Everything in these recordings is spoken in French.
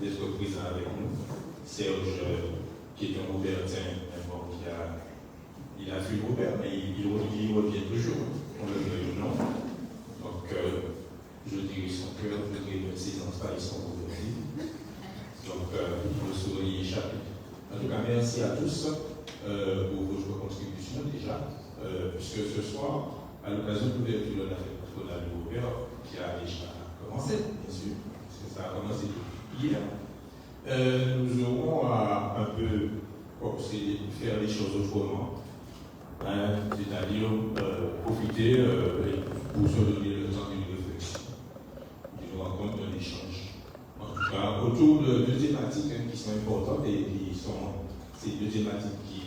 d'être présent avec nous. Serge, qui est un Robertin, il a fui Robert, mais il revient toujours, on le veut ou non. Donc, je dirais son cœur, je dirais ses enfants, ils sont revenus. Donc, le sourire échappé. En tout cas, merci à tous pour votre contribution déjà, puisque ce soir, à l'occasion de l'ouverture de la fête patronale de Robert, qui a déjà commencé, bien sûr, parce que ça a commencé hier, nous aurons à un peu faire les choses autrement. C'est-à-dire profiter pour se donner le temps d'une réflexion, d'une rencontre, d'un échange. En tout cas, autour de deux thématiques qui sont importantes et qui sont ces deux thématiques qui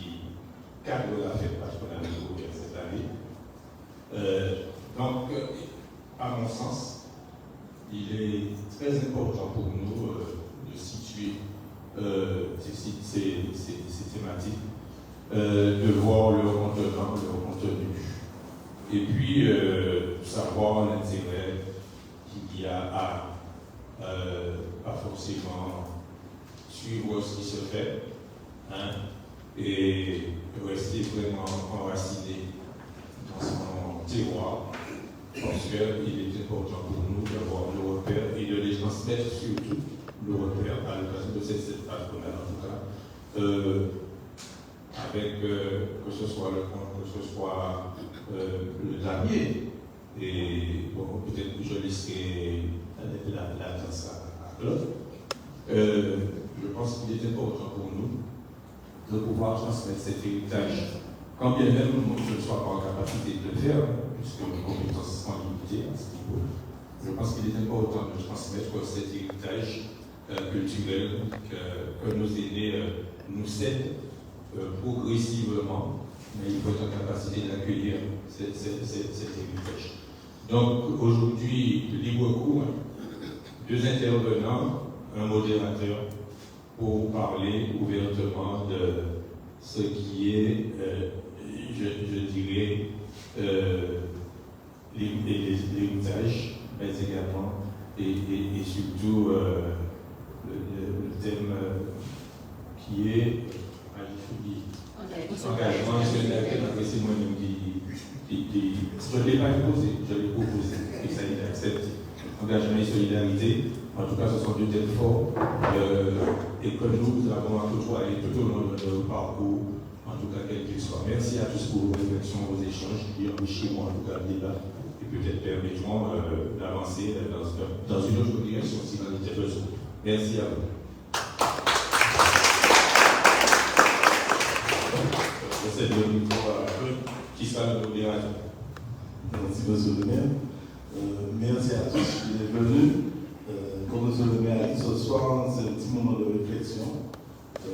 cadrent la fête patronale de Robert cette année. Donc, à mon sens, il est très important pour nous de situer ces thématiques. De voir leur contenant, leur contenu, et puis savoir l'intérêt qu'il y a à forcément suivre ce qui se fait, hein, et rester vraiment enraciné dans son terroir, parce qu'il est important pour nous d'avoir le repère et de les transmettre surtout le repère à l'occasion de cette patronale, en tout cas. Avec que ce soit le compte, que ce soit le dernier. Et bon, peut-être que je laisserai la danse à Claude. Je pense qu'il est important pour nous de pouvoir transmettre cet héritage, quand bien même je ne sois pas en capacité de le faire, puisque mes compétences sont limitées à ce niveau. Je pense qu'il est important de transmettre cet héritage culturel que nos aînés nous cèdent progressivement, mais il faut être en capacité d'accueillir cet héritage. Donc aujourd'hui, libre cours, deux intervenants, un modérateur, pour parler ouvertement de ce qui est, je dirais, l'héritage, mais également, et surtout le thème qui est engagement solidarité, c'est moi-même je ne l'ai pas imposé, je l'ai proposé, et ça a été accepté. Engagement et solidarité, en tout cas, ce sont deux thèmes forts, et que nous avons à côtoyer tout au long de notre parcours, en tout cas, quel qu'il soit. Merci à tous pour vos réflexions, vos échanges, qui enrichiront en tout cas le débat, et peut-être permettront d'avancer dans une autre direction si l'on était besoin. Merci à vous. C'est le micro qui sera le modérateur. Merci, monsieur le maire. Merci à tous qui êtes venus. Comme monsieur le maire a dit ce soir, c'est un petit moment de réflexion. On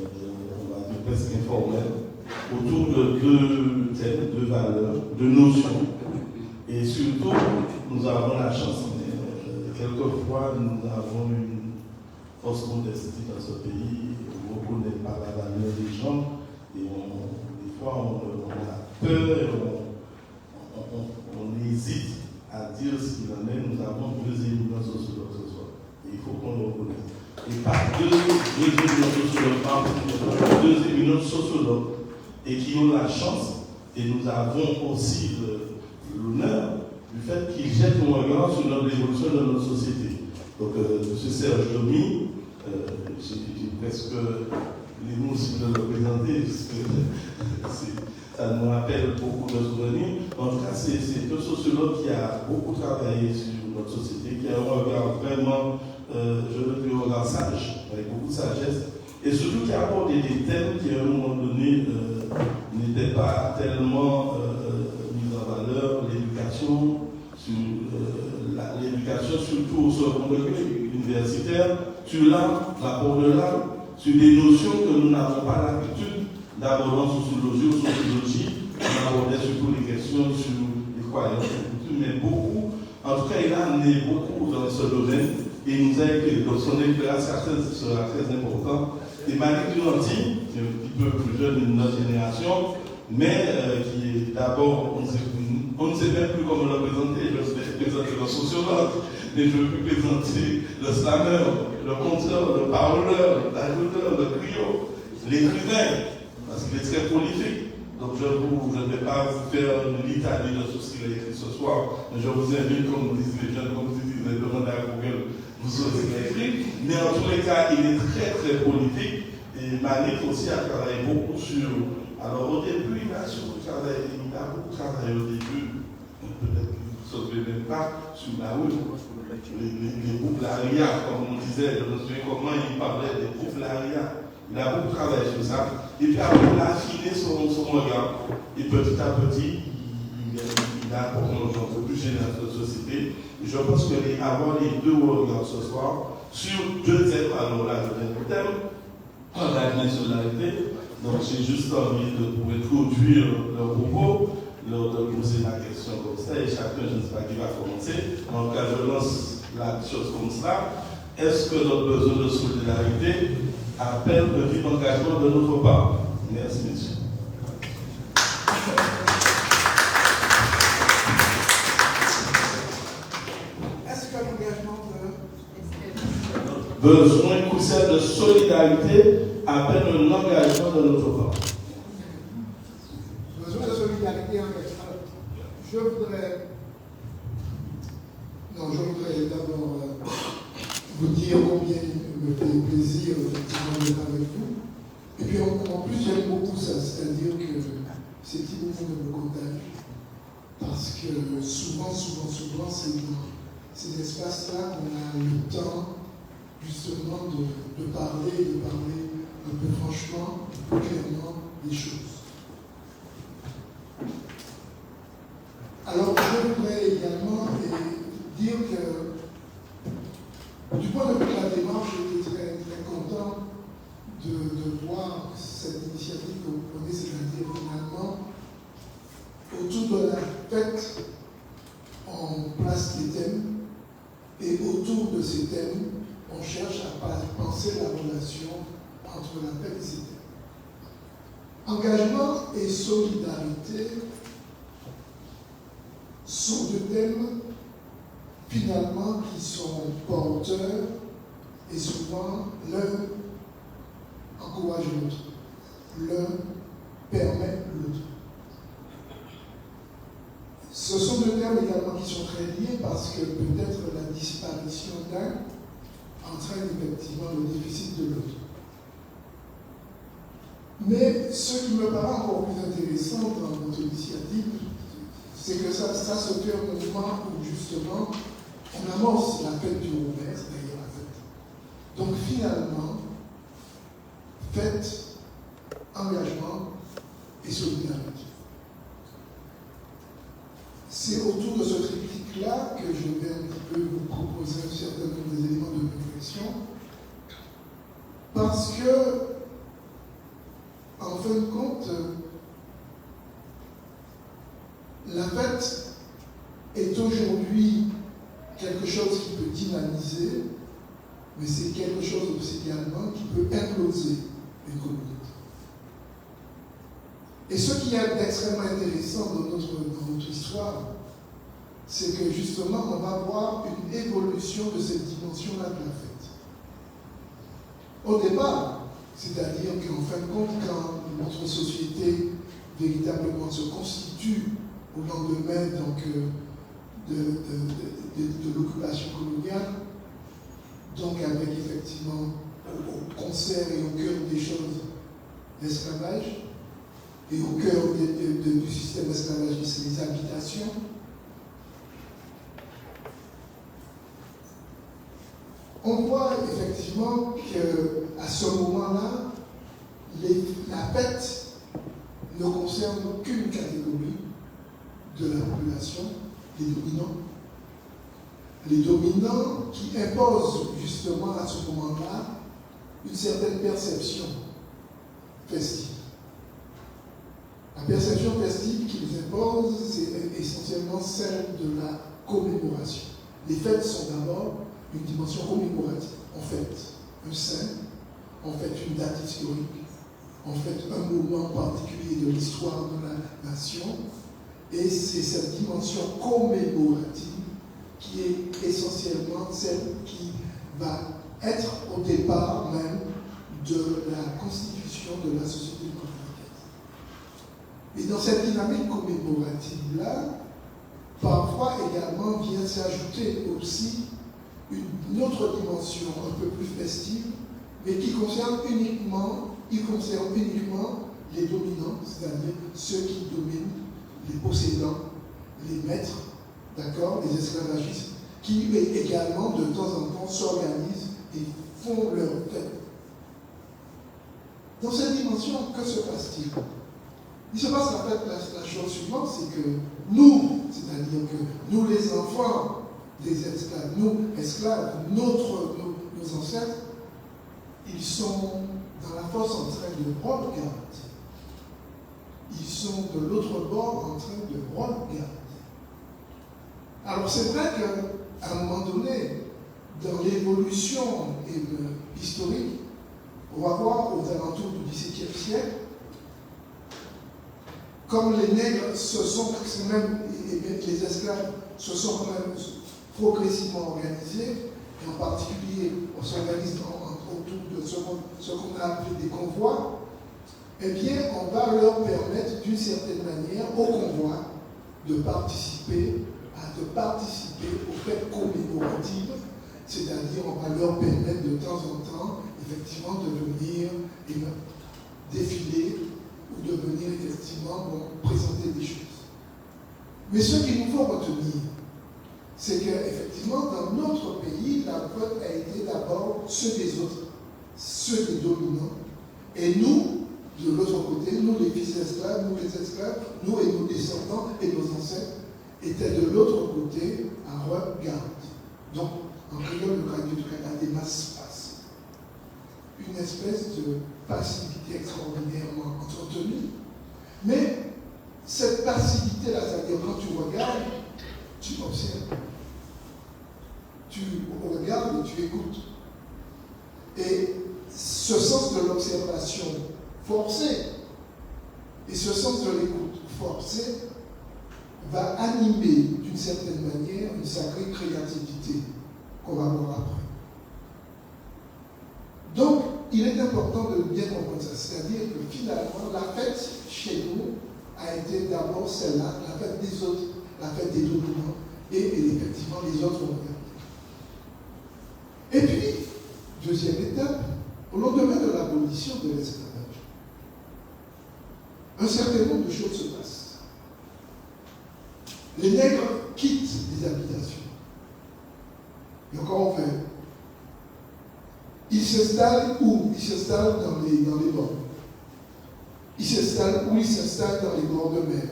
va dire presque informel, autour de deux thèmes, deux valeurs, deux notions. Et surtout, nous avons la chance, quelquefois, nous avons une fausse modestie dans ce pays. On ne reconnaît pas la valeur des gens. Et des fois, on a peur, on hésite à dire ce qu'il en est. Nous avons deux éminents sociologues ce soir. Et il faut qu'on le reconnaisse. Et par deux éminents sociologues, et qui ont la chance, et nous avons aussi l'honneur du fait qu'ils jettent un regard sur l'évolution de notre société. Donc, M. Serge Domi, j'ai presque les mots aussi de le présenter, parce que ça nous rappelle beaucoup de souvenirs. En tout cas, c'est un sociologue qui a beaucoup travaillé sur notre société, qui a un regard vraiment, je veux dire, un regard sage, avec beaucoup de sagesse, et surtout qui a abordé des thèmes qui, à un moment donné, n'étaient pas tellement mis en valeur, l'éducation, l'éducation surtout au second degré universitaire, sur l'art, l'apport de l'art, sur des notions que nous n'avons pas l'habitude d'aborder en sociologie ou sociologie. On abordait surtout les questions sur les croyances, mais beaucoup, en tout cas, il a amené beaucoup dans ce domaine et il nous a éclairé. Donc son éclairage sera très important. Et Malik Duranti, qui est un petit peu plus jeune de notre génération, mais qui est d'abord, On ne sait même plus comment le présenter. Je vais présenter le sociologue, mais je veux présenter le slammer, le conteur, le parleur, l'ajouteur, le griot, l'écrivain, parce qu'il est très prolifique. Donc je ne vais pas vous faire une litanie de tout ce qu'il a écrit ce soir, mais je vous invite, comme disent les jeunes, comme vous dites, demander à Google, vous saurez ce qu'il a écrit. Mais en tous les cas, il est très très prolifique. Et Malik aussi a travaillé beaucoup sur. Alors au début, il a beaucoup travaillé au début, peut-être qu'il ne se souvenait même pas, sur la route. Les groupes Laria, comme on disait, je me souviens comment il parlait des groupes Laria. Il a beaucoup travaillé sur ça. Et puis après, il a affiné son regard. Et petit à petit, il a apporté un genre plus général de société. Et je pense qu'avoir les deux regards ce soir sur deux thèmes, alors là, le thème, la nationalité. Donc j'ai juste envie de pour introduire leur propos, de poser la question comme ça, et chacun, je ne sais pas qui va commencer. En tout cas, je lance la chose comme ça. Est-ce que notre besoin de solidarité appelle un vif engagement de notre part? Merci, monsieur. Est-ce que l'engagement de... Besoin crucial de solidarité appelle un engagement de notre part. Besoin de solidarité en extra. Je voudrais d'abord vous dire combien il me fait plaisir d'être avec vous. Et puis en plus, j'aime beaucoup ça, c'est-à-dire que ces petits mouvements me contagient. Parce que souvent, c'est dans ces espaces-là qu'on a le temps justement de parler un peu franchement, un peu clairement des choses. Alors, je voudrais également dire que, du point de vue de la démarche, j'étais très, très content de voir cette initiative que vous prenez, c'est-à-dire finalement, autour de la fête, on place des thèmes, et autour de ces thèmes, on cherche à penser la relation entre la fête et ces thèmes. Engagement et solidarité sont deux thèmes finalement qui sont porteurs et souvent l'un encourage l'autre, l'un permet l'autre. Ce sont deux termes également qui sont très liés parce que peut-être la disparition d'un entraîne effectivement le déficit de l'autre. Mais ce qui me paraît encore plus intéressant dans votre initiative, c'est que ça se fait au moment où justement on amorce la fête du Robert, c'est-à-dire la fête. Donc finalement, fête, engagement et solidarité. C'est autour de ce triptyque-là que je vais un petit peu vous proposer un certain nombre d'éléments de réflexion. Parce que, en fin de compte, la fête est aujourd'hui quelque chose qui peut dynamiser, mais c'est quelque chose aussi également qui peut imploser une communauté. Et ce qui est extrêmement intéressant dans notre histoire, c'est que justement, on va voir une évolution de cette dimension-là de la fête. Au départ, c'est-à-dire qu'en fin de compte, quand notre société véritablement se constitue au lendemain donc, de l'occupation coloniale, donc avec effectivement au concert et au cœur des choses l'esclavage, et au cœur du système esclavagiste, les habitations. On voit effectivement qu'à ce moment-là, la fête ne concerne qu'une catégorie de la population, les dominants. Les dominants qui imposent justement à ce moment-là une certaine perception festive. La perception festive qu'ils imposent, c'est essentiellement celle de la commémoration. Les fêtes sont d'abord une dimension commémorative. On fête un saint, on fête une date historique, on fête un moment particulier de l'histoire de la nation, Et c'est cette dimension commémorative qui est essentiellement celle qui va être au départ même de la constitution de la société portoricaine. Et dans cette dynamique commémorative-là, parfois également vient s'ajouter aussi une autre dimension un peu plus festive, mais qui concerne uniquement les dominants, c'est-à-dire ceux qui dominent, les possédants, les maîtres, d'accord, les esclavagistes, qui également de temps en temps s'organisent et font leur fête. Dans cette dimension, que se passe-t-il? Il se passe en fait la chose suivante, c'est que nous, c'est-à-dire que nous les enfants des esclaves, nous esclaves, nos ancêtres, ils sont dans la fosse en train de regarder. Ils sont de l'autre bord en train de regarder. Alors c'est vrai qu'à un moment donné, dans l'évolution historique, on va voir aux alentours du XVIIe siècle, comme les nègres les esclaves se sont quand même progressivement organisés, et en particulier on s'organise autour de ce qu'on a appelé des convois, eh bien on va leur permettre d'une certaine manière au convoi de participer aux fêtes commémoratives, c'est-à-dire on va leur permettre de temps en temps effectivement de venir défiler ou de venir effectivement présenter des choses. Mais ce qu'il nous faut retenir, c'est qu'effectivement, dans notre pays, la faute a été d'abord ceux des autres, ceux des dominants, et nous, de l'autre côté, nous les fils esclaves, nous les esclaves, nous et nos descendants et nos ancêtres, étaient de l'autre côté à regarder. Donc, en créole, le radio du Canada, des masses passent. Une espèce de passivité extraordinairement entretenue, mais cette passivité-là, c'est-à-dire quand tu regardes, tu observes. Tu regardes et tu écoutes. Et ce sens de l'observation forcée et ce sens de l'écoute forcée va animer d'une certaine manière une sacrée créativité qu'on va voir après. Donc, il est important de bien comprendre ça. C'est-à-dire que finalement, la fête chez nous a été d'abord celle-là, la fête des autres, la fête des dominants, et effectivement les autres ont regardé. Et puis, deuxième étape, au lendemain de l'abolition de l'esclavage, un certain nombre de choses se passent. Les nègres quittent les habitations. Et encore enfin, ils s'installent où? Ils s'installent dans les bords. Ils s'installent où? Ils s'installent dans les bords de mer.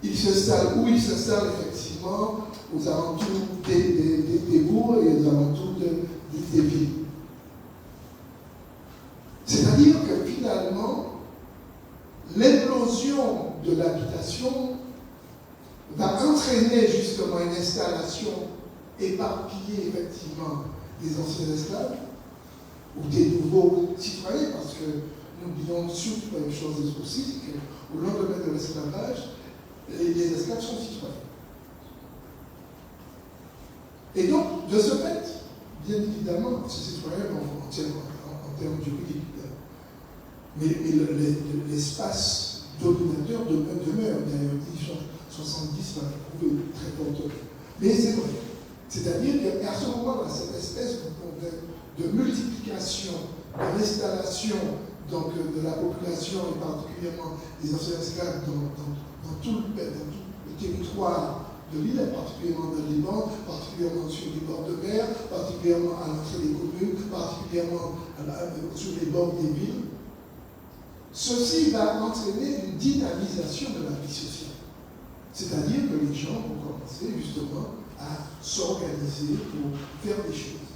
Ils s'installent où? Ils s'installent effectivement aux alentours des bourgs et aux alentours des villes. C'est-à-dire que finalement, l'éclosion de l'habitation va entraîner justement une installation éparpillée effectivement des anciens esclaves ou des nouveaux citoyens, parce que n'oublions surtout une chose aussi, c'est qu'au lendemain de l'esclavage, les esclaves sont citoyens. Et donc, de ce fait, bien évidemment, ces citoyens en termes juridiques, mais l'espace dominateur demeure. D'ailleurs, 70 va prouver très fortement. Mais c'est vrai. C'est-à-dire qu'à ce moment-là, cette espèce de multiplication, de l'installation donc, de la population, et particulièrement des anciens esclaves dans tout le territoire de l'île, particulièrement dans le Liban, particulièrement sur les bords de mer, particulièrement à l'entrée des communes, particulièrement sur les bords des villes. Ceci va entraîner une dynamisation de la vie sociale. C'est-à-dire que les gens vont commencer justement à s'organiser pour faire des choses.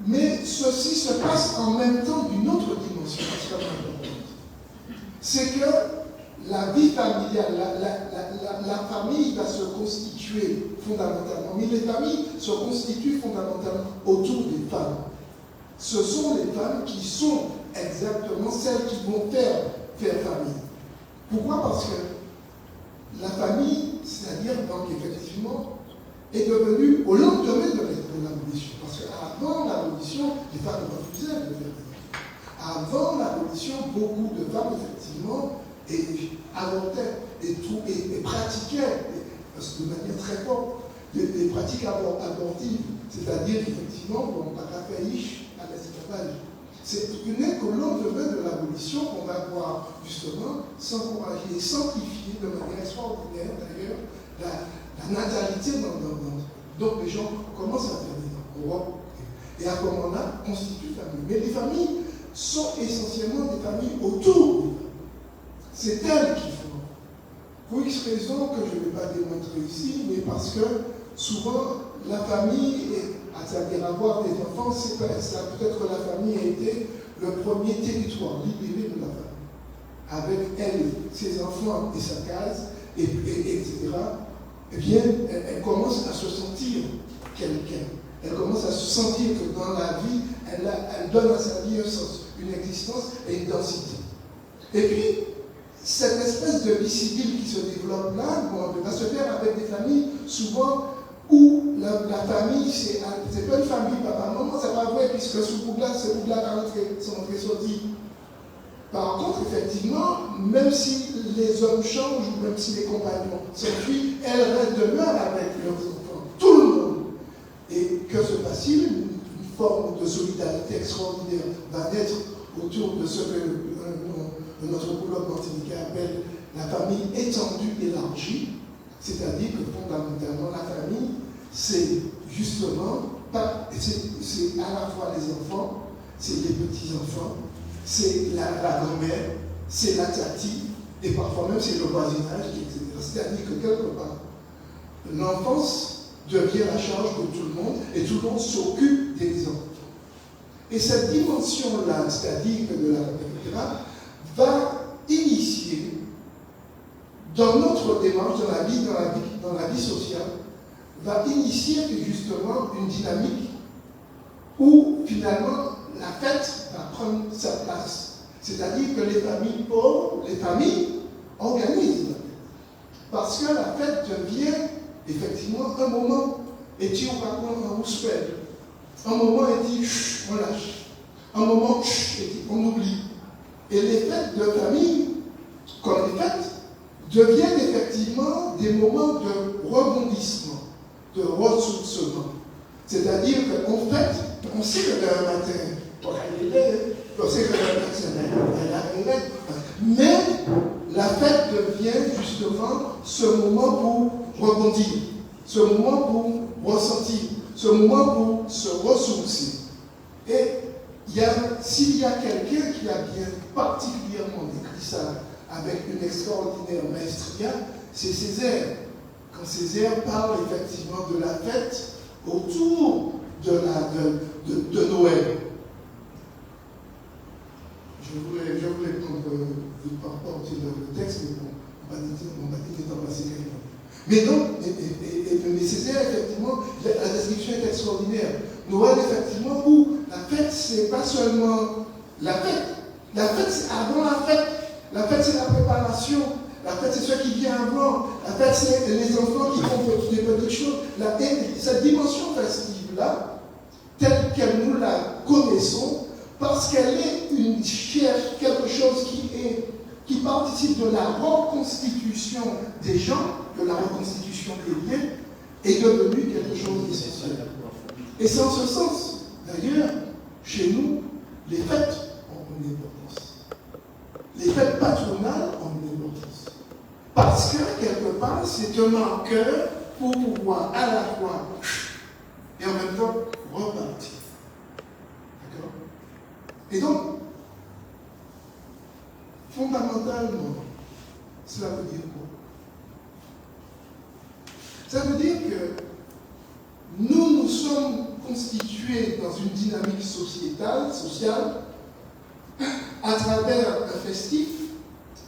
Mais ceci se passe en même temps d'une autre dimension extrêmement importante. C'est que la vie familiale, la famille va se constituer fondamentalement, mais les familles se constituent fondamentalement autour des femmes. Ce sont les femmes qui sont exactement celles qui vont faire famille. Pourquoi? Parce que la famille, c'est-à-dire donc effectivement, est devenue au lendemain de l'abolition. Parce qu'avant l'abolition, les femmes refusaient de faire des enfants. Avant l'abolition, beaucoup de femmes, effectivement, avortaient et pratiquaient, de manière très forte, des pratiques abortives. C'est-à-dire, effectivement, on n'a pas fait à l'esclavage. C'est n'est qu'au lendemain de l'abolition qu'on va voir justement s'encourager et sanctifier de manière extraordinaire d'ailleurs la natalité donc les gens commencent à faire des enfants. Et à ce moment-là, constituent famille. Mais les familles sont essentiellement des familles autour. C'est elles qui font. Pour X raisons que je ne vais pas démontrer ici, mais parce que souvent la famille c'est-à-dire avoir des enfants, c'est peut-être que la famille a été le premier territoire libéré de la famille. Avec elle, ses enfants et sa case, etc., eh bien, elle commence à se sentir quelqu'un. Elle commence à se sentir que dans la vie, elle donne à sa vie un sens, une existence et une densité. Et puis, cette espèce de vie civile qui se développe là, va se faire avec des familles souvent où la famille, c'est pas une famille, papa, maman, c'est pas vrai, puisque sous Bougla, c'est Bougla qui sont entrés sortis. Par contre, effectivement, même si les hommes changent, ou même si les compagnons s'enfuient, elles demeurent avec leurs enfants, tout le monde. Et que se passe-t-il? Une forme de solidarité extraordinaire va naître autour de ce que notre colloque martiniquais appelle la famille étendue, élargie. C'est-à-dire que fondamentalement, la famille, c'est justement, c'est à la fois les enfants, c'est les petits-enfants, c'est la grand-mère, c'est la tati, et parfois même c'est le voisinage, etc. C'est-à-dire que quelque part, l'enfance devient la charge de tout le monde, et tout le monde s'occupe des enfants. Et cette dimension-là, c'est-à-dire de la va initier dans notre démarche, dans la vie sociale, va initier justement une dynamique où finalement la fête va prendre sa place. C'est-à-dire que les familles pauvres, les familles organisent la fête. Parce que la fête devient effectivement un moment, et tu on va prendre un rouspel. Un moment, et dit on lâche. Un moment, et dit on oublie. Et les fêtes de famille, comme les fêtes, deviennent effectivement des moments de rebondissement, de ressourcement. C'est-à-dire qu'en fait, on sait que demain matin, on sait que demain matin, mais la fête devient justement ce moment pour rebondir, ce moment pour ressentir, ce moment pour se ressourcer. Et s'il y a quelqu'un qui a bien particulièrement décrit ça, avec une extraordinaire maestria, c'est Césaire. Quand Césaire parle effectivement de la fête autour de Noël. Je voulais prendre par porter le texte, mais on va dire d'en passer quelqu'un. Mais donc, mais Césaire, effectivement, la description est extraordinaire. Noël, effectivement, où la fête, c'est pas seulement la fête. La fête, c'est avant la fête. La fête, c'est la préparation. La fête, c'est ce qui vient avant. La fête, c'est les enfants qui font des petites choses. Cette dimension festive-là, telle qu'elle nous la connaissons, parce qu'elle est quelque chose qui participe de la reconstitution des gens, de la reconstitution des liens, est devenue quelque chose d'essentiel. Et c'est en ce sens, d'ailleurs, chez nous, les fêtes ont une importance. Les fêtes patronales ont une importance. Parce que, quelque part, c'est un marqueur pour pouvoir à la fois et en même temps repartir. D'accord? Et donc, fondamentalement, cela veut dire quoi? Ça veut dire que nous sommes constitués dans une dynamique sociale, à travers un festif,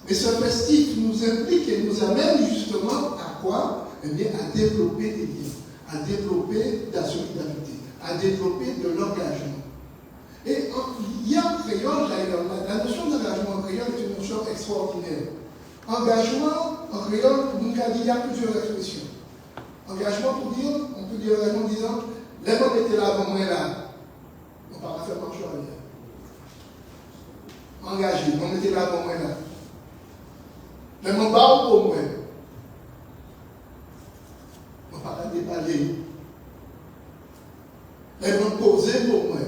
mais ce festif nous implique et nous amène justement à quoi? Eh bien, à développer des liens, à développer de la solidarité, à développer de l'engagement. Et il y a en créole, la notion d'engagement en créole est une notion extraordinaire. Engagement, en créole, il y a plusieurs expressions. Engagement pour dire, on peut dire engagement en disant, les gens étaient là avant moi là. On ne va pas faire marche arrière. Engagé, on était là avant moi là. Les gens parlent pour moi. On ne va pas déballer. Les gens posent pour moi.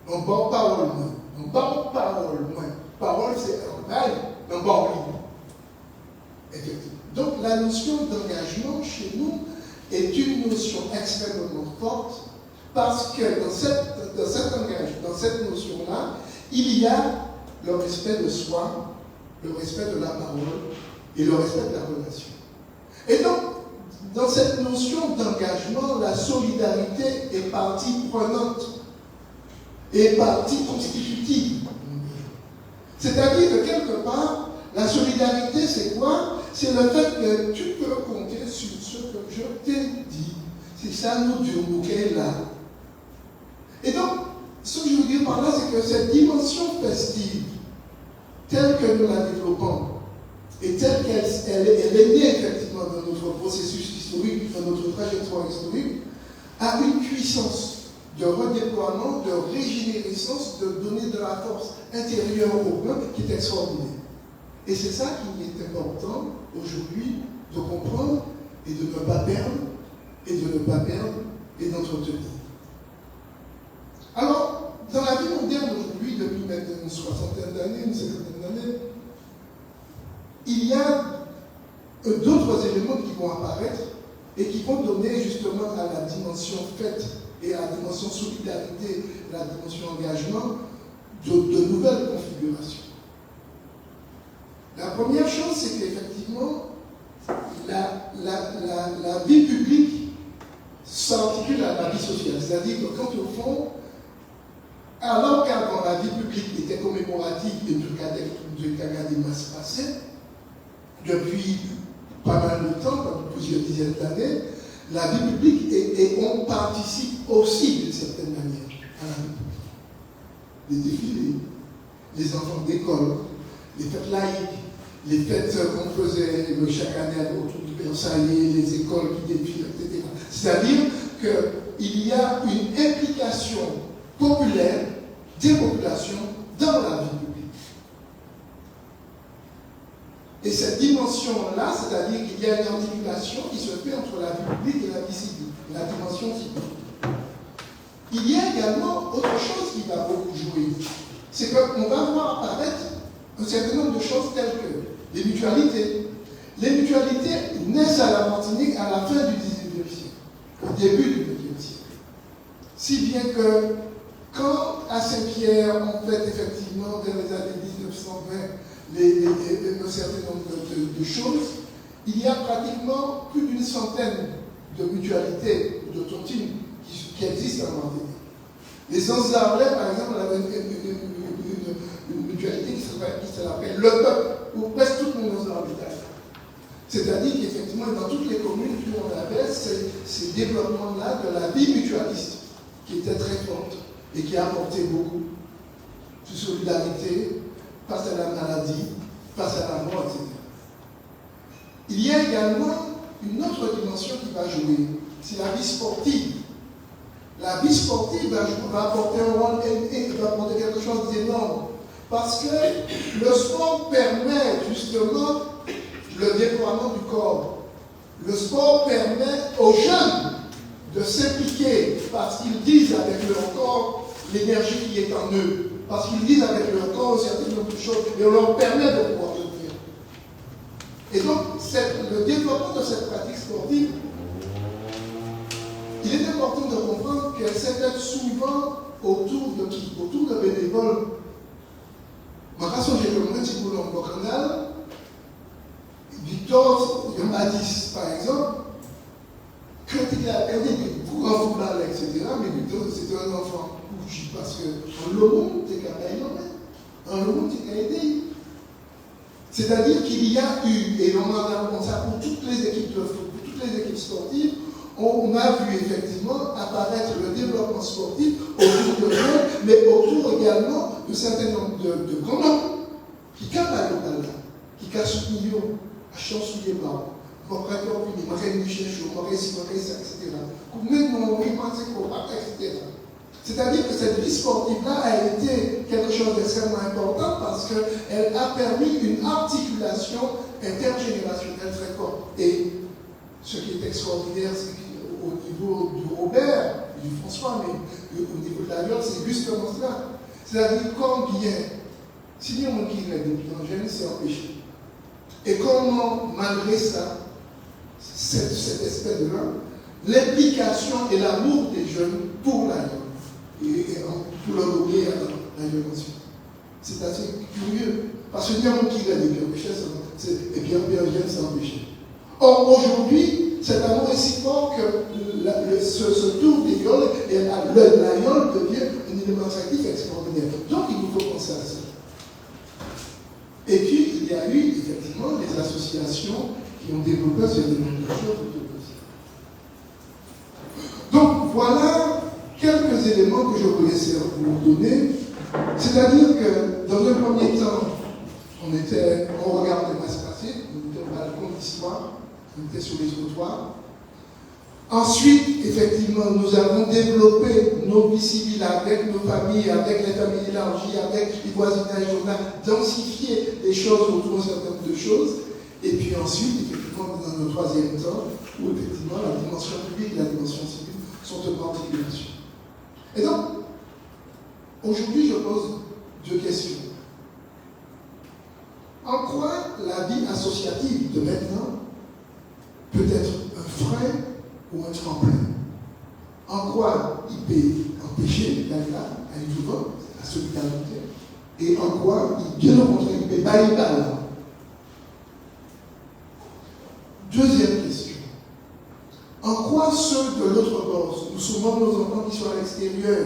On ne parle pas parole moi. On ne parle pas parole moi. Parole c'est un bail, on parle libre. Effectivement. Donc la notion d'engagement chez nous est une notion extrêmement forte parce que dans cet engagement, dans cette notion-là, il y a le respect de soi, le respect de la parole et le respect de la relation. Et donc, dans cette notion d'engagement, la solidarité est partie prenante et partie constitutive. C'est-à-dire que quelque part, la solidarité, c'est quoi? C'est le fait que tu peux compter sur ce que je t'ai dit. C'est ça, nous, Dieu, nous, qui est là. Et donc, ce que je veux dire par là, c'est que cette dimension festive, telle que nous la développons, et telle qu'elle est née effectivement dans notre processus historique, dans notre trajectoire historique, a une puissance de redéploiement, de régénérescence, de donner de la force intérieure au peuple qui est extraordinaire. Et c'est ça qui est important aujourd'hui de comprendre et de ne pas perdre, et de ne pas perdre et d'entretenir. Alors, dans la vie moderne aujourd'hui, depuis maintenant une soixantaine d'années, une cinquantaine d'années, il y a d'autres éléments qui vont apparaître et qui vont donner justement à la dimension fête et à la dimension solidarité, à la dimension engagement, de nouvelles configurations. La première chose, c'est qu'effectivement, la vie publique s'articule à la vie sociale. C'est-à-dire que quand au fond, alors qu'avant la vie publique était commémorative et de regarder masse passée, depuis pas mal de temps, plusieurs dizaines d'années, la vie publique et on participe aussi d'une certaine manière à la vie publique. Les défilés, les enfants d'école, les fêtes laïques, les fêtes qu'on faisait chaque année autour du Père Salier, les écoles qui défilent, etc. C'est-à-dire qu'il y a une implication populaire des populations dans la vie publique. Et cette dimension-là, c'est-à-dire qu'il y a une articulation qui se fait entre la vie publique et la vie civile, la dimension civile. Il y a également autre chose qui va beaucoup jouer. C'est qu'on va voir apparaître un certain nombre de choses telles que les mutualités. Les mutualités naissent à la Martinique à la fin du XIXe siècle, au début du XXe siècle. Si bien que quand à Saint-Pierre, on fait effectivement vers les années 1920 un certain nombre de choses, il y a pratiquement plus d'une centaine de mutualités, de tontines qui existent en Martinique. Les Anse-Darblay, par exemple, avaient une mutualité qui s'appelle Le Peuple, où presque tout le monde habitait. C'est-à-dire qu'effectivement, dans toutes les communes, où on avait ces développements-là de la vie mutualiste, qui était très forte et qui a apporté beaucoup de solidarité face à la maladie, face à la mort, etc. Il y a également une autre dimension qui va jouer, c'est la vie sportive. La vie sportive va apporter un rôle et va apporter quelque chose d'énorme. Parce que le sport permet justement le déploiement du corps. Le sport permet aux jeunes de s'impliquer parce qu'ils disent avec leur corps l'énergie qui est en eux. Parce qu'ils disent avec leur corps un certain nombre de choses et on leur permet de pouvoir le faire. Et donc, le développement de cette pratique sportive, il est important de comprendre qu'elle s'est faite souvent autour de qui? Autour de bénévoles. Ma façon, j'ai demandé un petit peu dans le canal. Victor Yamadis, par exemple, quand il a perdu des grands football, etc., mais Victor, c'était un enfant bougie parce que le monde, c'est qu'à un le monde, c'est qu'à aider. C'est-à-dire qu'il y a eu, et on en a comme ça pour toutes les équipes de foot, pour toutes les équipes sportives, on a vu effectivement apparaître le développement sportif autour de eux, mais autour également d'un certain nombre de grands noms qui, quand la locale, qui a soutenu à chance des parents. Mon frère qui m'a fait une cherche, mon frère si, mon frère ça, etc. Même mon frère pensait qu'on partait, etc. C'est-à-dire que cette vie sportive-là a été quelque chose d'extrêmement important parce qu'elle a permis une articulation intergénérationnelle très forte. Et ce qui est extraordinaire, c'est qu'au niveau du Robert, du François, mais au niveau de la Lyon, c'est justement cela. C'est-à-dire combien, si on qui est depuis un jeune, c'est un péché. Et comment, malgré ça, cet aspect de là, l'implication et l'amour des jeunes pour la Lyon, et pour leur donner la violence. C'est assez curieux. Parce que bien qui a des péchés, et bien c'est un péché. Or, aujourd'hui, cet amour est si fort que ce tour des viols et la viol devient un élément attractif extraordinaire. Donc, il nous faut penser à ça. Et puis, il y a eu effectivement des associations qui ont développé ce élément de choses autour de ça. Donc, voilà quelques éléments que je voulais vous donner. C'est-à-dire que, dans un premier temps, on regardait pas se passer, on était au balcon d'histoire, on était sur les trottoirs. Ensuite, effectivement, nous avons développé nos vies civiles avec nos familles, avec les familles élargies, avec les voisinages, on a densifié les choses autour d'un certain nombre de choses. Et puis ensuite, effectivement, dans le troisième temps, où effectivement la dimension publique et la dimension civile sont en articulation. Et donc, aujourd'hui, je pose deux questions. En quoi la vie associative de maintenant peut être un frein ou un tremplin? En quoi il peut empêcher la vivre, la solidarité, et en quoi, bien au contraire, il peut bailler balle. Deuxième question. En quoi ceux de l'autre bord, ou souvent nos enfants qui sont à l'extérieur,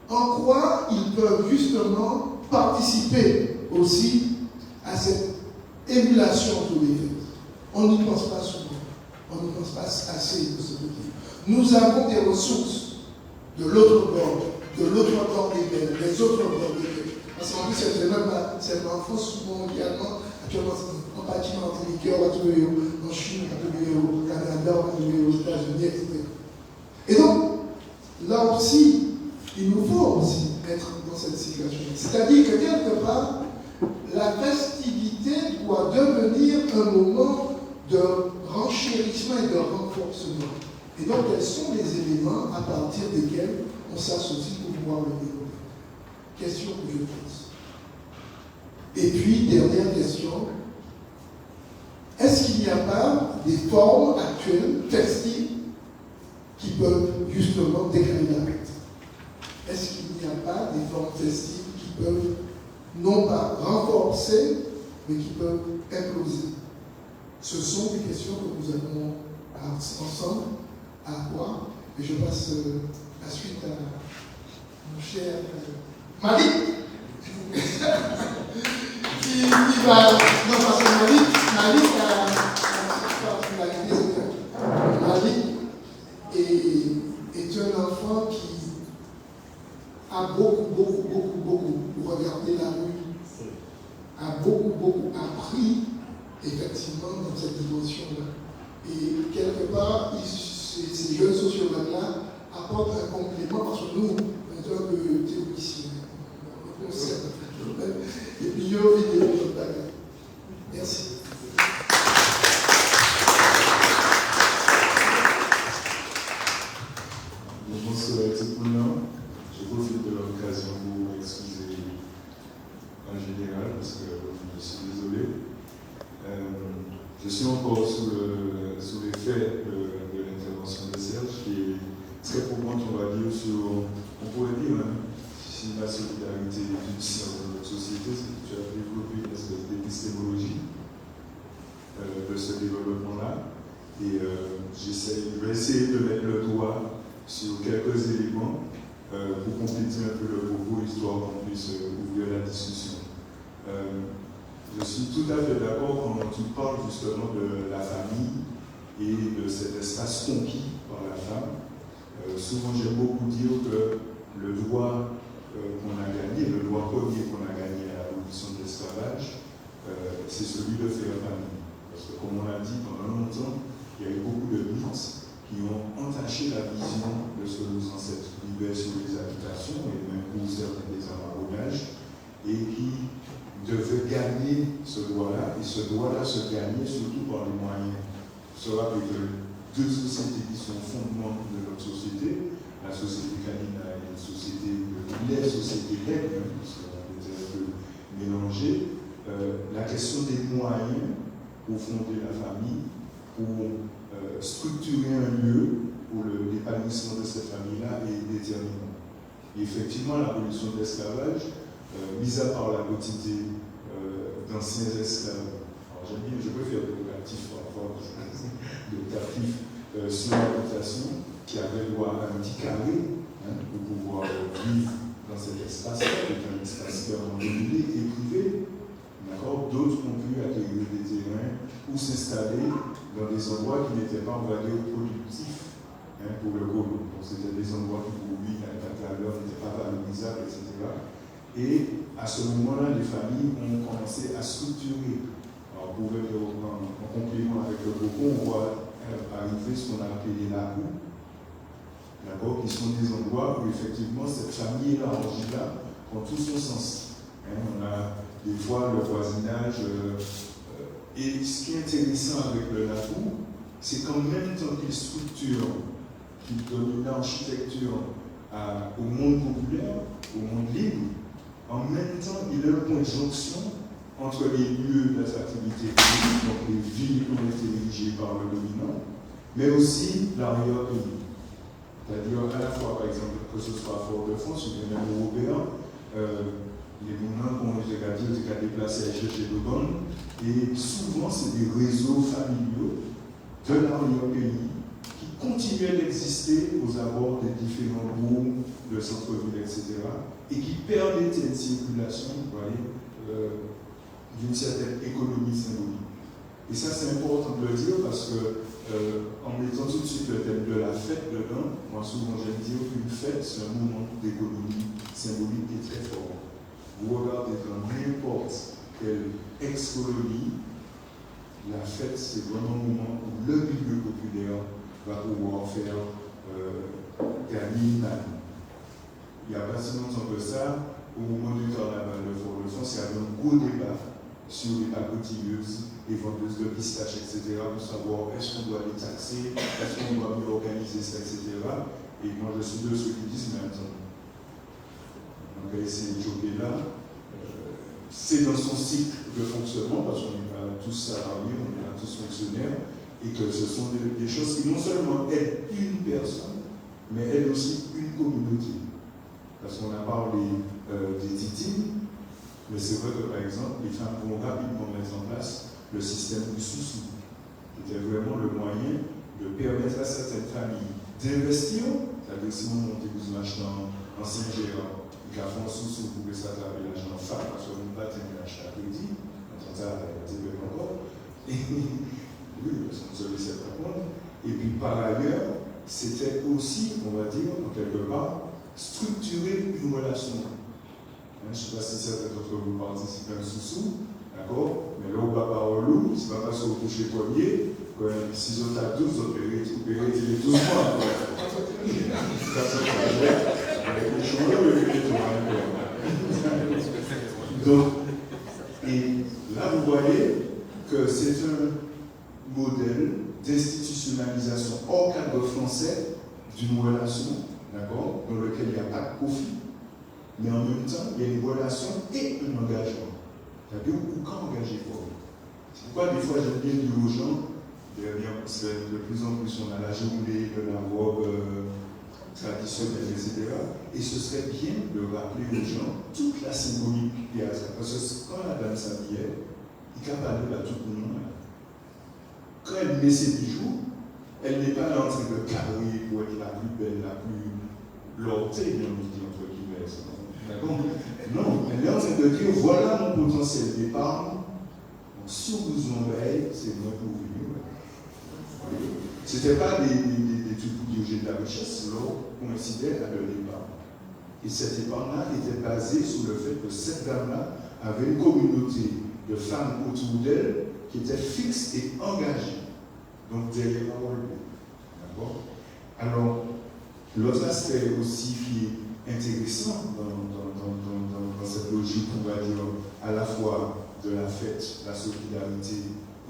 en quoi ils peuvent justement participer aussi à cette émulation autour des fêtes? On n'y pense pas souvent. On n'y pense pas assez de ce côté. Nous avons des ressources de l'autre bord des mers, des autres bords des mers. Parce qu'en plus, c'est même pas seulement en France, souvent également, actuellement, en bâtiment antérieur, en Chine, au Canada, aux États-Unis, etc. Et donc, là aussi, il nous faut aussi être dans cette situation. C'est-à-dire que quelque part, la festivité doit devenir un moment de renchérissement et de renforcement. Et donc, quels sont les éléments à partir desquels on s'associe pour pouvoir le développer? Question que je pose. Et puis, dernière question, est-ce qu'il n'y a pas des formes actuelles, festives, qui peuvent justement décaler la fête? Est-ce qu'il n'y a pas des formes festives qui peuvent non pas renforcer, mais qui peuvent imploser? Ce sont des questions que nous avons ensemble à avoir. Et je passe la suite à mon cher Malik, qui va, non pas seulement Malik a une particularité, Malik est un enfant qui a beaucoup regardé la rue, a beaucoup appris effectivement dans cette dimension-là. Et quelque part, ces jeunes sociologues-là apportent un complément parce que nous, on est un peu théoriciens. Et puis, il y a une bagarre. Merci. Bonsoir à tout le monde. Je profite de l'occasion pour m'excuser en général parce que je suis désolé. Je suis encore sous l'effet de l'intervention de Serge qui est très profonde, on va dire, on pourrait dire, si la solidarité d'une science de notre société, c'est que tu as développé une espèce d'épistémologie de ce développement-là. Et je vais essayer de mettre le doigt sur quelques éléments pour compléter un peu le propos, histoire qu'on puisse ouvrir la discussion. Je suis tout à fait d'accord quand tu parles justement de la famille et de cet espace conquis par la femme. Souvent, j'aime beaucoup dire que le droit qu'on a gagné, le droit premier qu'on a gagné à l'abolition de l'esclavage, c'est celui de faire famille. Parce que comme on l'a dit pendant longtemps, il y a eu beaucoup de mythes qui ont entaché la vision de ce que nos ancêtres vivaient sur les habitations, et même pour certains des marronnages, et qui devaient gagner ce droit-là, et ce droit-là se gagnait surtout par les moyens. Il se rappelle que deux sociétés qui sont fondements de notre société, la société canina et les sociétés d'aide, parce qu'on était un peu mélangés, la question des moyens pour fonder la famille, pour structurer un lieu pour l'épanouissement de cette famille-là est déterminant. Et effectivement, l'abolition de l'esclavage, mis à part la quantité d'anciens esclaves, alors j'aime bien, je préfère le captif parfois, le captif sur la plantation, qui avait droit à un petit carré pour pouvoir vivre dans cet espace-là, qui est un espace clairement régulé et privé. D'autres ont pu acquérir des terrains ou s'installer dans des endroits qui n'étaient pas, on va dire, productifs pour le colon. Donc c'était des endroits qui, pour lui, n'étaient pas valorisables, etc. Et à ce moment-là, les familles ont commencé à structurer. Alors, pour revenir en complément avec le propos, on voit arriver ce qu'on a appelé la cour, qui sont des endroits où effectivement cette famille là prend tout son sens. On a des fois le voisinage. Et ce qui est intéressant avec le Lapou, c'est qu'en même temps qu'il structure, qu'il donne une architecture au monde populaire, au monde libre, en même temps il est un point de jonction entre les lieux d'attractivité publique, donc les villes qui ont été érigées par le dominant, mais aussi l'arrière-pays. C'est-à-dire à la fois, par exemple, que ce soit à Fort-de-France ou bien même européen, les mouvements qu'on a déplacés à chercher de bonnes, et souvent c'est des réseaux familiaux de l'arrière-pays qui continuent d'exister aux abords des différents bourgs, de centre-ville, etc., et qui permettent une circulation, vous voyez, d'une certaine économie symbolique. Et ça, c'est important de le dire parce que, en mettant tout de suite le thème de la fête dedans, moi souvent j'aime dire qu'une fête, c'est un moment d'économie symbolique qui est très fort. Vous regardez dans n'importe quelle ex-colonie, la fête, c'est vraiment un moment où le milieu populaire va pouvoir faire gagner une année. Il n'y a pas si longtemps que ça, au moment du carnaval de Fort-de-France, il y avait un gros débat sur les pacotilleuses, les vendeuses de pistaches, etc., pour savoir est-ce qu'on doit les taxer, est-ce qu'on doit mieux organiser ça, etc. Et moi, je suis de ceux qui disent, mais attends, on va essayer de choquer là. C'est dans son cycle de fonctionnement, parce qu'on n'est pas tous salariés, on n'est pas tous fonctionnaires, et que ce sont des choses qui non seulement aident une personne, mais aident aussi une communauté. Parce qu'on a parlé des titines, mais c'est vrai que par exemple, les femmes vont rapidement mettre en place le système du sous-sous, qui était vraiment le moyen de permettre à certaines familles d'investir, c'est-à-dire si on monte vous achetez en Saint-Gérard, et qu'à fond sous-sous, vous pouvez s'attraper l'argent femme, parce que vous ne pouvez pas tenir l'acheter à crédit, quand ça, c'est bien encore. Et oui, parce qu'on se laissait pas compte. Et puis par ailleurs, c'était aussi, on va dire, en quelque part, structurer une relation. Je ne sais pas si certains d'entre vous participent à un sous-sous, d'accord? Mais là où va par au loup, c'est pas parce que vous touchez le poignet, que si vous êtes à 12, vous pouvez retirer 12 mois. Avec les cheveux, vous pouvez tout donc, et là, vous voyez que c'est un modèle d'institutionnalisation hors cadre français d'une relation, d'accord, dans lequel il n'y a pas de profit, mais en même temps, il y a une relation et un engagement. C'est-à-dire, aucun engagé pour eux. C'est pourquoi, des fois, j'aime bien dire aux gens, parce que de plus en plus, on a la journée de la robe traditionnelle, etc. Et ce serait bien de rappeler aux gens toute la symbolique qu'il y a. Parce que quand la dame s'habillait, il n'y a pas de tout le monde. Quand elle met ses bijoux, elle n'est pas là en train de carrer pour être la plus belle, la plus lortée, bien entre guillemets. D'accord? Non, elle est en train de dire voilà mon potentiel d'épargne. Si on vous envahit, c'est moi pour vous. Ce n'était pas des trucs pour diriger de la richesse, l'or coïncidait à de l'épargne. Et cette épargne-là était basée sur le fait que cette dame-là avait une communauté de femmes autour d'elle qui étaient fixes et engagées. Donc derrière la relevé. D'accord? Alors, l'autre aspect aussi qui est intéressant dans cette logique, on va dire, à la fois de la fête, la solidarité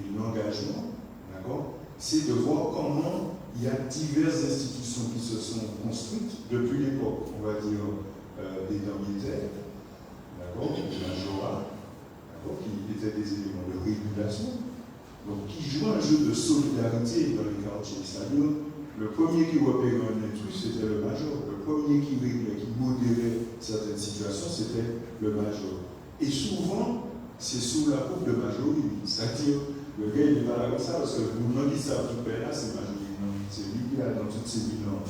et l'engagement, d'accord, c'est de voir comment il y a diverses institutions qui se sont construites depuis l'époque, on va dire, des militaires, d'accord, de la Joa, d'accord, qui étaient des éléments de régulation, donc qui jouent un jeu de solidarité dans les quartiers. C'est-à-dire, le premier qui repérait un intrus, c'était le major. Le premier qui réglait, qui modérait certaines situations, c'était le major. Et souvent, c'est sous la coupe de majorité. C'est-à-dire, le gars, il n'est pas là comme ça, parce que le mouvement qui savent tout faire là, c'est majorité. C'est lui qui a dans toutes ces bilans.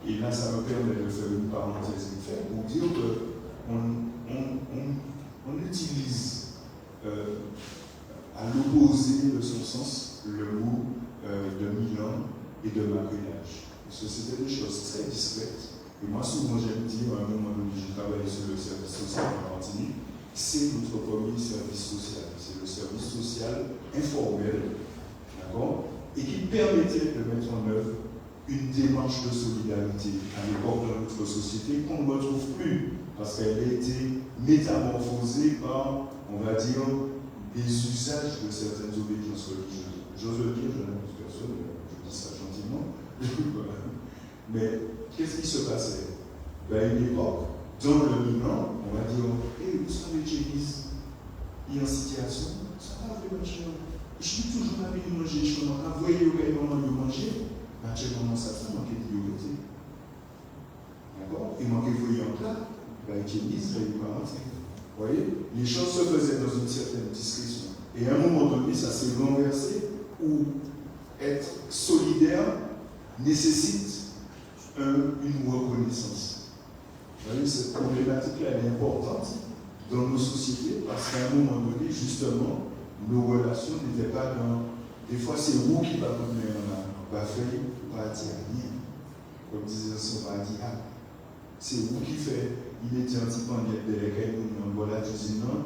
Et là, ça me permet de faire une parenthèse pour dire qu'on utilise à l'opposé de son sens le mot de Milan et de macrinage. Parce que c'était des choses très discrètes. Et moi, souvent, j'aime dire, à un moment donné, j'ai travaillé sur le service social en Martinique, c'est notre premier service social. C'est le service social informel, d'accord, et qui permettait de mettre en œuvre une démarche de solidarité à l'époque de notre société qu'on ne retrouve plus, parce qu'elle a été métamorphosée par, on va dire, des usages de certaines obédiences religieuses. J'ose le dire, je n'aime personne, je dis ça gentiment. Mais qu'est-ce qui se passait? À une époque, dans le Milan, on va dire, vous savez, l'église, il y a une situation, ça va vraiment cher. Je suis toujours envie de manger, je commence à voir le moment de manger, j'ai commencé à faire manquer de priorité. D'accord? Et manquer de voyer en plat, l'église, il va rentrer. Vous voyez? Les choses se faisaient dans une certaine discrétion. Et à un moment donné, ça s'est renversé où être solidaire nécessite une reconnaissance. Vous voyez, cette problématique-là, elle est importante dans nos sociétés parce qu'à un moment donné, justement, nos relations n'étaient pas dans. Des fois, c'est vous qui va donner un bafé, pas dire rien. Comme disait son radical. C'est vous qui fait. Il était un petit peu en guette de l'école, on voilà, je dis non,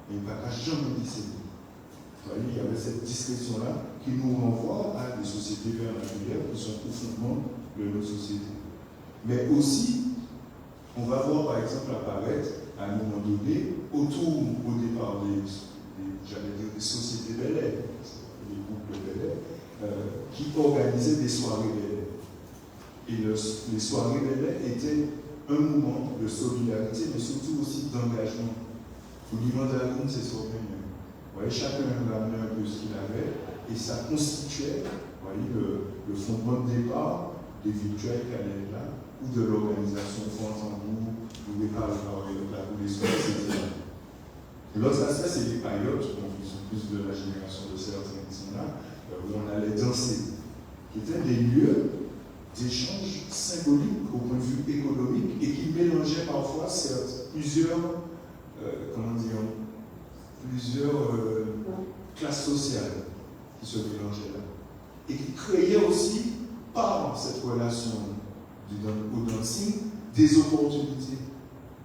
mais il ne va jamais dire c'est vous. Vous voyez, il y avait cette discrétion-là qui nous renvoie à des sociétés vernaculaires qui sont profondément de nos sociétés. Mais aussi, on va voir par exemple apparaître à un moment donné, autour au départ des sociétés Bel Air, des groupes de Bel Air, qui organisaient des soirées Bel Air. Et les soirées Bel Air étaient un mouvement de solidarité, mais surtout aussi d'engagement. Au niveau de la ligne, c'est soi-même. Vous voyez, chacun ramenait un peu ce qu'il avait, et ça constituait, vous voyez, le fondement de départ des virtuels qui allaient être là, ou de l'organisation France en bout, ou des parles par la police, etc. L'autre aspect, c'est les paillotes, donc ils sont plus de la génération de certains qui sont là, où on allait danser, qui étaient des lieux d'échanges symboliques au point de vue économique et qui mélangeaient parfois plusieurs classes sociales qui se mélangeaient là. Et qui créaient aussi, par cette relation au dancing, des opportunités.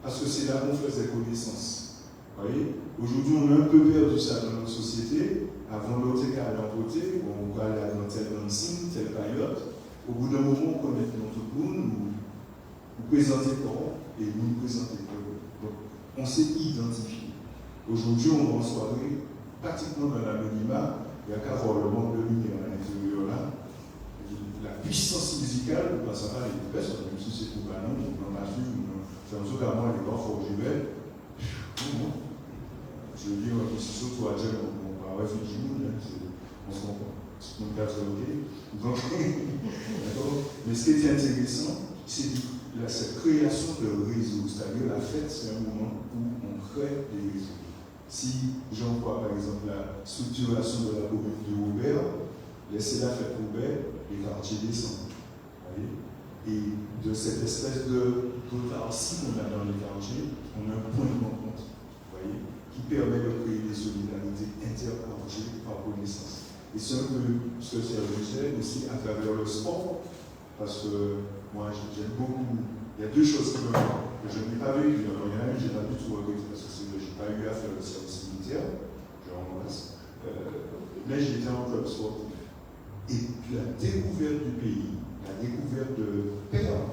Parce que c'est là qu'on faisait connaissance. Vous voyez? Aujourd'hui, on a un peu perdu ça dans notre société. Avant l'autre qu'à l'emporter, on va aller dans tel dancing, telle période. Au bout d'un moment, on connaît notre monde, nous présentez quoi et nous présentez quoi. Donc, on s'est identifié. Aujourd'hui, on va en soirée, pratiquement dans l'anonymat, il n'y a qu'à voir le monde de lumière à l'intérieur là. La puissance musicale, on ne passe pas les personnes, même si c'est pour Banon, on en a vu, c'est en tout cas moi, les grands forgivets. Je veux dire, c'est surtout à dire, on va réfugier, on se comprend. Donc, mais ce qui est intéressant, c'est cette création de réseaux. C'est-à-dire la fête, c'est un moment où on crée des réseaux. Si j'en vois par exemple la structuration de la commune de Robert, laissez la fête Robert, les quartiers descendent. Et de cette espèce d'autarcie qu'on a dans les quartiers, on a un point de rencontre, qui permet de créer des solidarités interquartiers par connaissance. Et c'est un peu ce que c'est aussi à travers le sport, parce que moi j'aime beaucoup il y a deux choses que je n'ai pas vécues. Il y en a une, je n'ai pas du tout regretté parce que je n'ai pas eu à faire le service militaire, je remplace. Mais j'étais en club sportif. Et la découverte du pays, la découverte de PAIRS,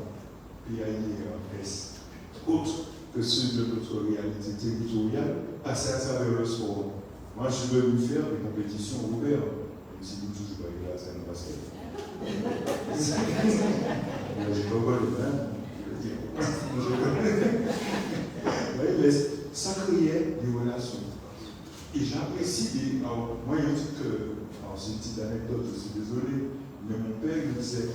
autre que ceux de notre réalité territoriale, passait à travers le sport. Moi, je veux lui faire des compétitions européennes, même si vous ne jouez pas avec la scène de basket. J'ai pas quoi le faire. Mais ça créait des relations. Et j'apprécie alors, moi, il y a un truc que. Alors, c'est une petite anecdote, je suis désolé, mais mon père il me disait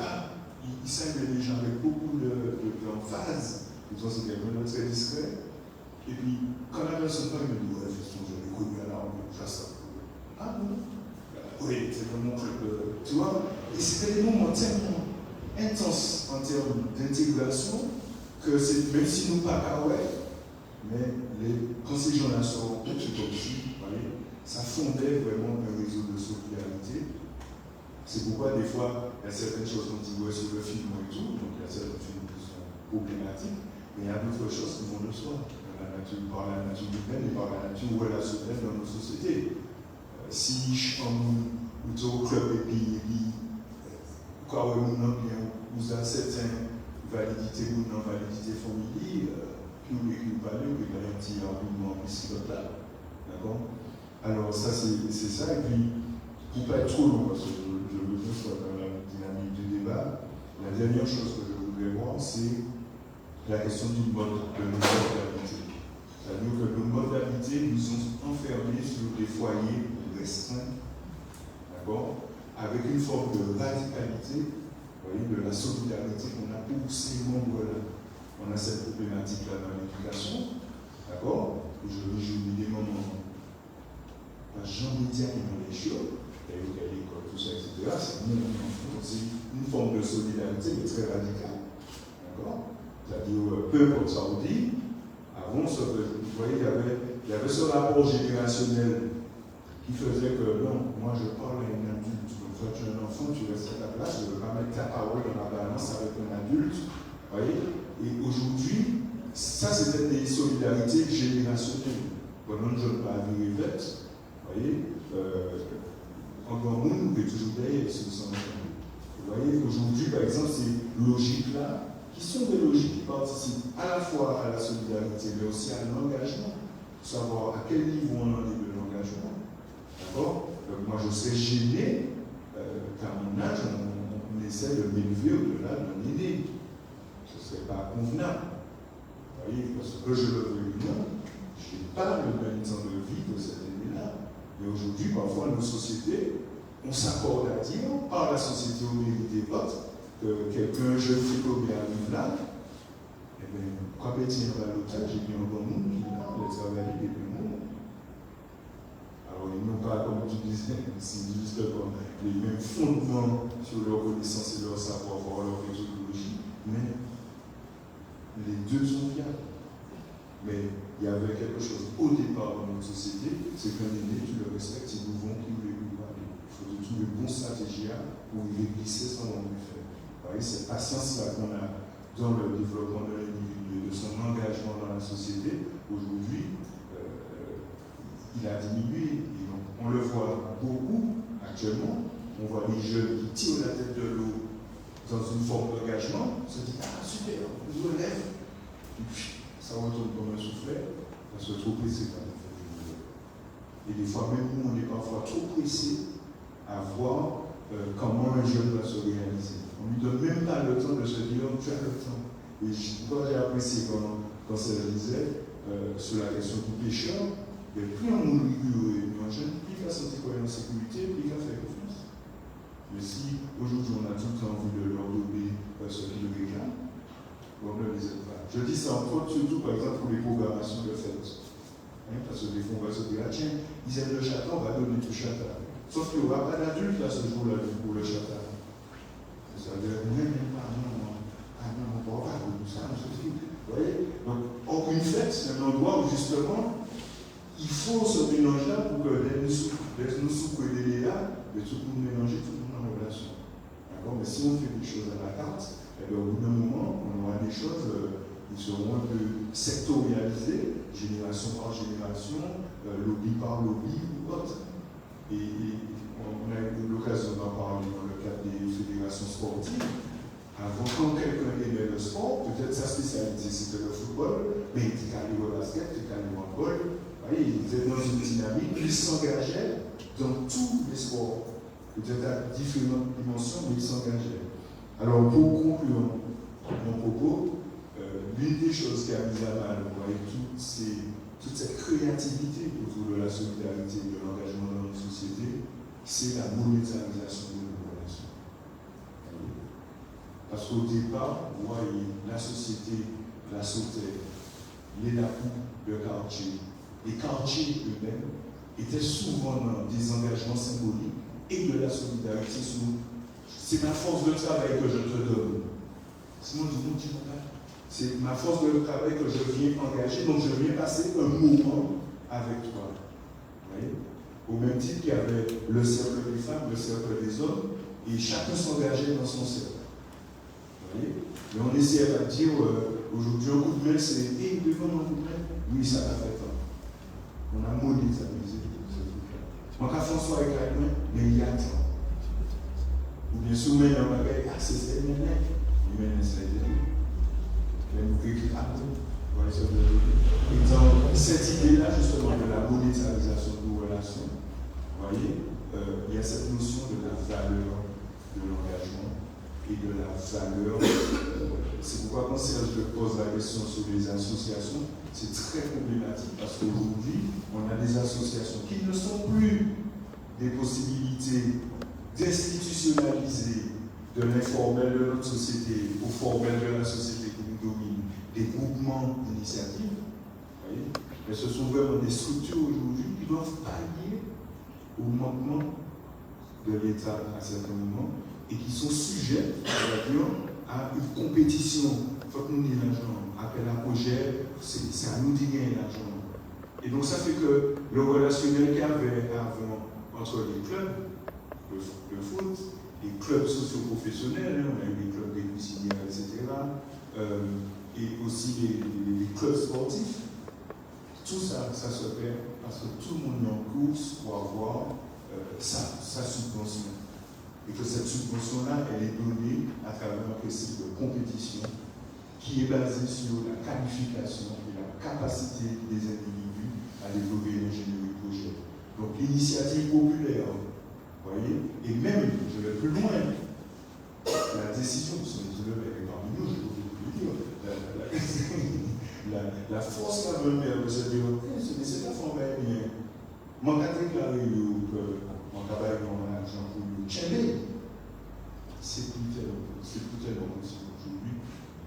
il s'aimait les gens avec beaucoup d'emphase. C'est quelqu'un de très discret. Et puis, quand la personne parle, il me dit ouais, je l'ai connu à la rue, ça. Ah bon? Oui, c'est mon club. Tu vois? Et c'était des moments tellement intenses en termes d'intégration que c'est, même si nous pas mais quand ces gens-là sont tout comme si, ça fondait vraiment un réseau de solidarité. C'est pourquoi des fois, il y a certaines choses qu'on dit ouais, sur le film et tout, donc il y a certains films qui sont problématiques, mais il y a d'autres choses qui vont de soi, par la nature humaine et par la nature relationnelle dans nos sociétés. Si je prends au club et puis quoi on a bien, vous avez certaines validités ou non validités familiales, puis on ne pas lui, il y a un petit argument ici là. D'accord? Alors ça c'est ça, et puis pour ne pas être trop long, parce que je veux que ce soit dans la dynamique du débat, la dernière chose que je voudrais voir, c'est la question du mode de nos modes d'habiter. C'est-à-dire que nos modes d'habiter nous ont enfermés sur des foyers restreints, d'accord, avec une forme de radicalité, de la solidarité qu'on a pour ces membres-là. On a cette problématique-là dans l'éducation, d'accord, aujourd'hui j'ai eu des moments, pas Jean Média qui dans les chiots, l'école, tout ça, etc. C'est une forme de solidarité, mais très radicale, d'accord. C'est-à-dire, peu importe ça on dit, avant, vous voyez, il y avait ce rapport générationnel qui faisait que non, moi je parle à un adulte, quand tu es un enfant, tu restes à ta place, je ne veux pas mettre ta parole dans la balance avec un adulte, vous voyez. Et aujourd'hui, ça c'était des solidarités générationnelles. Pendant que je ne pas vivre vite, vous voyez, en grand monde, vous êtes toujours derrière ce que vous voyez, aujourd'hui, par exemple, ces logiques-là, qui sont des logiques qui participent à la fois à la solidarité, mais aussi à l'engagement, savoir à quel niveau on en est de l'engagement. D'accord? Donc moi, je serais gêné qu'à mon âge, on essaie de m'élever au-delà de mon aîné. Ce ne serait pas convenable. Vous voyez, parce que je le veux bien, je n'ai pas le même temps de vie que cet aîné-là. Mais aujourd'hui, parfois, nos sociétés, on s'accorde à dire, par la société au mérite des votes, que quelqu'un, jeune diplômé arrive là, eh bien, quand il tient à l'hôtel, j'ai bien un bon monde qui est là, il a travaillé depuis un moment. Alors, ils n'ont pas, comme tu disais, c'est juste comme les mêmes fondements sur leur connaissance et leur savoir-faire, leur méthodologie, mais les deux sont viables. Mais il y avait quelque chose au départ dans notre société, c'est qu'un aîné, tu le respectes, il nous vont, qui voulait lui parler. Il faut trouver une bonne stratégie pour y glisser sans en faire. Vous voyez, cette patience-là qu'on a dans le développement de l'individu, de son engagement dans la société, aujourd'hui, il a diminué. Et donc, on le voit beaucoup actuellement. On voit des jeunes qui tirent la tête de l'eau dans une forme d'engagement, se disent ah super, on nous relève. Et puis, ça retourne comme un soufflet, parce que trop pressé par le. Et des fois, même nous, on est parfois trop pressé à voir comment un jeune va se réaliser. On ne lui donne même pas le temps de se dire tu as le temps. Et moi, j'ai apprécié quand ça disait sur la question du pécheur, mais plus on nous rigoureux et un jeune, plus il va sentir qu'on est en sécurité, plus il va faire confiance. Mais si aujourd'hui on a tout le temps envie de leur donner ce qui le réclame, on ne les aide pas. Je dis ça entre autres, surtout par exemple pour les programmations de fête. Parce que des fois on va se dire, ah tiens, ils aiment le chata, on va donner tout chata. Sauf qu'il n'y aura pas d'adulte là ce jour-là pour le chata. Ça veut dire, même pas, non, on ne pourra pas tout ça, vous voyez. Donc, une fête, c'est un endroit où justement, il faut ce mélange-là pour que les nous souffrent et les là, mais tout le monde mélanger, tout le monde en relation. D'accord. Mais si on fait des choses à la carte, eh bien, au bout d'un moment, on aura des choses seront un peu sectorialisés, génération par génération, lobby par lobby ou autre. Et on a eu l'occasion d'en parler dans le cadre des fédérations sportives. Avant, quand quelqu'un aimait le sport, peut-être sa spécialité c'était le football, mais il était allé au basket, il était allé au handball. Il était dans une dynamique, il s'engageait dans tous les sports, peut-être à différentes dimensions, mais il s'engageait. Alors, pour conclure mon propos, l'une des choses qui a mis à mal toute cette créativité autour de la solidarité et de l'engagement dans notre société, c'est la monétarisation de nos relations. Parce qu'au départ, vous voyez, la société, la sautait, les lapous, le quartier, les quartiers eux-mêmes étaient souvent dans des engagements symboliques et de la solidarité. C'est ma force de travail que je te donne. Sinon, c'est ma force de travail que je viens engager, donc je viens passer un moment avec toi. Vous voyez? Au même titre qu'il y avait le cercle des femmes, le cercle des hommes, et chacun s'engageait dans son cercle. Vous voyez? Mais on essayait de dire, aujourd'hui, un coup de main, c'est devant un coup de main. Oui, ça l'a fait tant. On a monétarisé ce truc-là. Moi, quand François est avec moi, mais il y a tant. Ou bien sûr, mais on va dire, c'est ça, il y a ça. Mais vous écrivez à vous. Et dans cette idée-là, justement, de la monétarisation de nos relations, vous voyez, il y a cette notion de la valeur de l'engagement et de la valeur. C'est pourquoi quand Serge pose la question sur les associations, c'est très problématique parce qu'aujourd'hui, on a des associations qui ne sont plus des possibilités d'institutionnaliser de l'informel de notre société au formel de la société qui nous domine, des groupements d'initiatives, mais ce sont vraiment des structures aujourd'hui qui doivent pallier au manquement de l'État à certains moments et qui sont sujets, à une compétition. Il faut que nous disions l'argent, appel à projet, c'est à nous de gagner l'argent. Et donc ça fait que le relationnel qu'il y avait avant entre les clubs, le foot, les clubs socio-professionnels, on a eu les clubs des cuisinières, etc., et aussi les clubs sportifs, tout ça, ça se perd parce que tout le monde est en course pour avoir sa subvention. Et que cette subvention-là, elle est donnée à travers un principe de compétition qui est basé sur la qualification et la capacité des individus à développer l'ingénierie de projet. Donc l'initiative populaire, vous voyez, et même, je vais plus loin, la décision, parce que nous devons parmi nous, je peux vous dire, la force qu'a veut faire de se dire, c'est la forme bien. Mon cas déclaré, mon travail dans l'argent pour le Tchèque, c'est plus tellement possible aujourd'hui.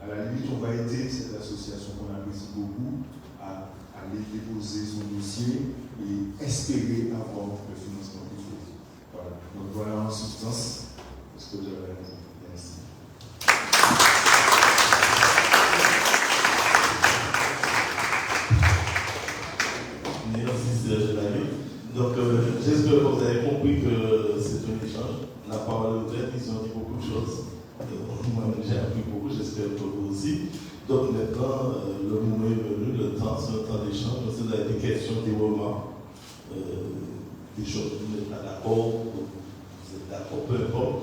À la limite, on va aider cette association qu'on apprécie beaucoup à aller déposer son dossier et espérer avoir le financement qu'il faut. Voilà. Donc voilà en substance ce que j'avais à dire. Merci. Merci Serge Lamy. Donc j'espère que vous avez compris que c'est un échange. La parole est ouverte, ils ont dit beaucoup de choses. Moi j'ai appris beaucoup, j'espère que vous aussi. Donc maintenant, le moment est venu, le temps, c'est le temps d'échange. Vous avez des questions, des remarques, des choses que vous n'êtes pas d'accord, vous êtes d'accord, peu importe.